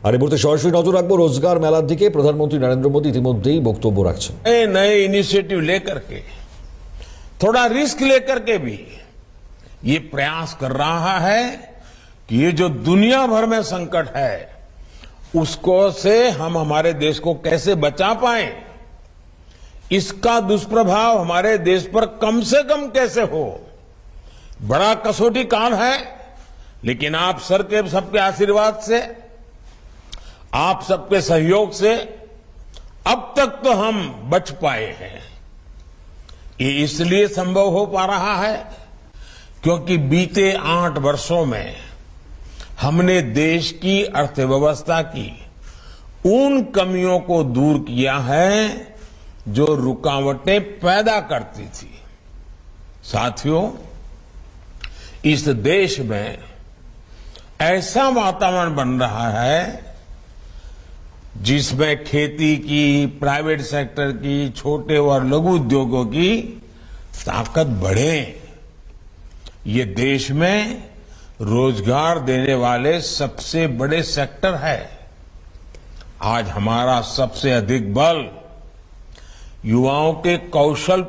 আর এই মুহূর্তে সরাসরি নজর রাখবো রোজগার মেলার দিকে। প্রধানমন্ত্রী নরেন্দ্র মোদী ইতিমধ্যেই বক্তব্য রাখছেন। नए इनिशिएटिव लेकर के, थोड़ा रिस्क लेकर के भी ये प्रयास कर रहा है कि ये जो दुनिया भर में संकट है उसको से हम हमारे देश को कैसे बचा पाए, इसका दुष्प्रभाव हमारे देश पर कम से कम कैसे हो। बड़ा कसौटी काल है, लेकिन आप सबके आशीर्वाद से, आप सबके सहयोग से अब तक तो हम बच पाए हैं। ये इसलिए संभव हो पा रहा है क्योंकि बीते 8 वर्षों में हमने देश की अर्थव्यवस्था की उन कमियों को दूर किया है जो रुकावटें पैदा करती थी। साथियों, इस देश में ऐसा वातावरण बन रहा है जिसमें खेती की, प्राइवेट सेक्टर की, छोटे और लघु उद्योगों की ताकत बढ़े। ये देश में रोजगार देने वाले सबसे बड़े सेक्टर है। आज हमारा सबसे अधिक बल युवाओं के कौशल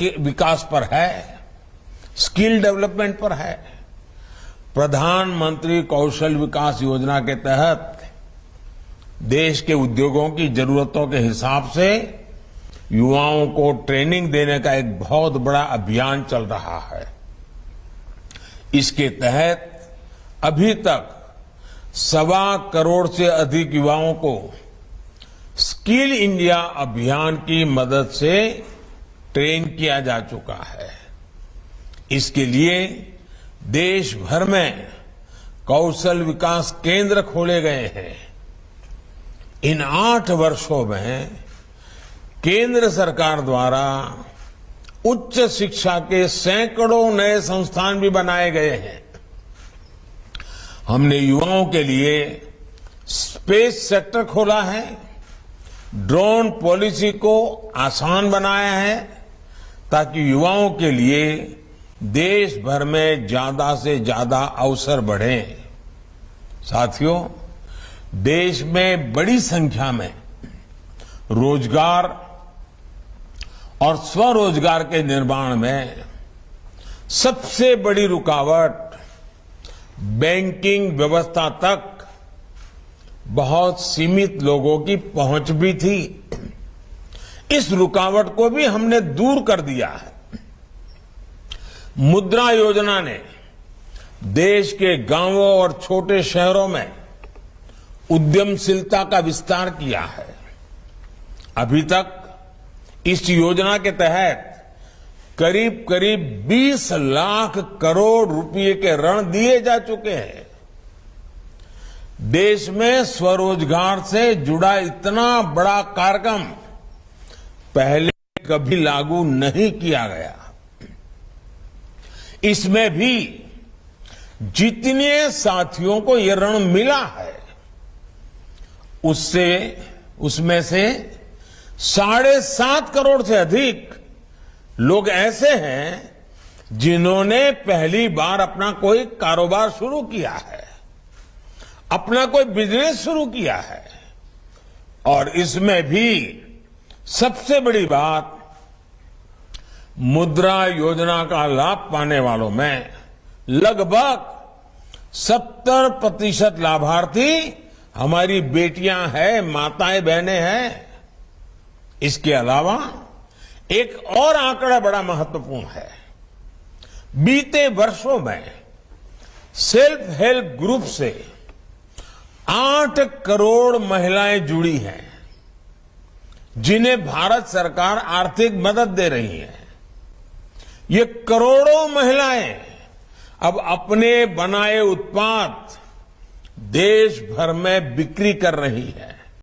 के विकास पर है, स्किल डेवलपमेंट पर है। प्रधानमंत्री कौशल विकास योजना के तहत देश के उद्योगों की जरूरतों के हिसाब से युवाओं को ट्रेनिंग देने का एक बहुत बड़ा अभियान चल रहा है। इसके तहत अभी तक 1.25 करोड़ से अधिक युवाओं को स्किल इंडिया अभियान की मदद से ट्रेन किया जा चुका है। इसके लिए देश भर में कौशल विकास केंद्र खोले गए हैं। इन 8 वर्षों में केंद्र सरकार द्वारा उच्च शिक्षा के सैकड़ों नए संस्थान भी बनाए गए हैं। हमने युवाओं के लिए स्पेस सेक्टर खोला है, ड्रोन पॉलिसी को आसान बनाया है ताकि युवाओं के लिए देश भर में ज्यादा से ज्यादा अवसर बढ़े। साथियों, देश में बड़ी संख्या में रोजगार और स्वरोजगार के निर्माण में सबसे बड़ी रुकावट बैंकिंग व्यवस्था तक बहुत सीमित लोगों की पहुंच भी थी। इस रुकावट को भी हमने दूर कर दिया है। मुद्रा योजना ने देश के गांवों और छोटे शहरों में उद्यमशीलता का विस्तार किया है। अभी तक इस योजना के तहत करीब 20 लाख करोड़ रुपए के ऋण दिए जा चुके हैं। देश में स्वरोजगार से जुड़ा इतना बड़ा कार्यक्रम पहले कभी लागू नहीं किया गया। इसमें भी जितने साथियों को यह ऋण मिला है उसमें से 7.5 करोड़ से अधिक लोग ऐसे हैं जिन्होंने पहली बार अपना कोई कारोबार शुरू किया है, अपना कोई बिजनेस शुरू किया है। और इसमें भी सबसे बड़ी बात, मुद्रा योजना का लाभ पाने वालों में लगभग 70% लाभार्थी हमारी बेटियां हैं, माताएं बहनें हैं। इसके अलावा एक और आंकड़ा बड़ा महत्वपूर्ण है। बीते वर्षों में सेल्फ हेल्प ग्रुप से 8 करोड़ महिलाएं जुड़ी हैं जिन्हें भारत सरकार आर्थिक मदद दे रही है। ये करोड़ों महिलाएं अब अपने बनाए उत्पाद देश भर में बिक्री कर रही है।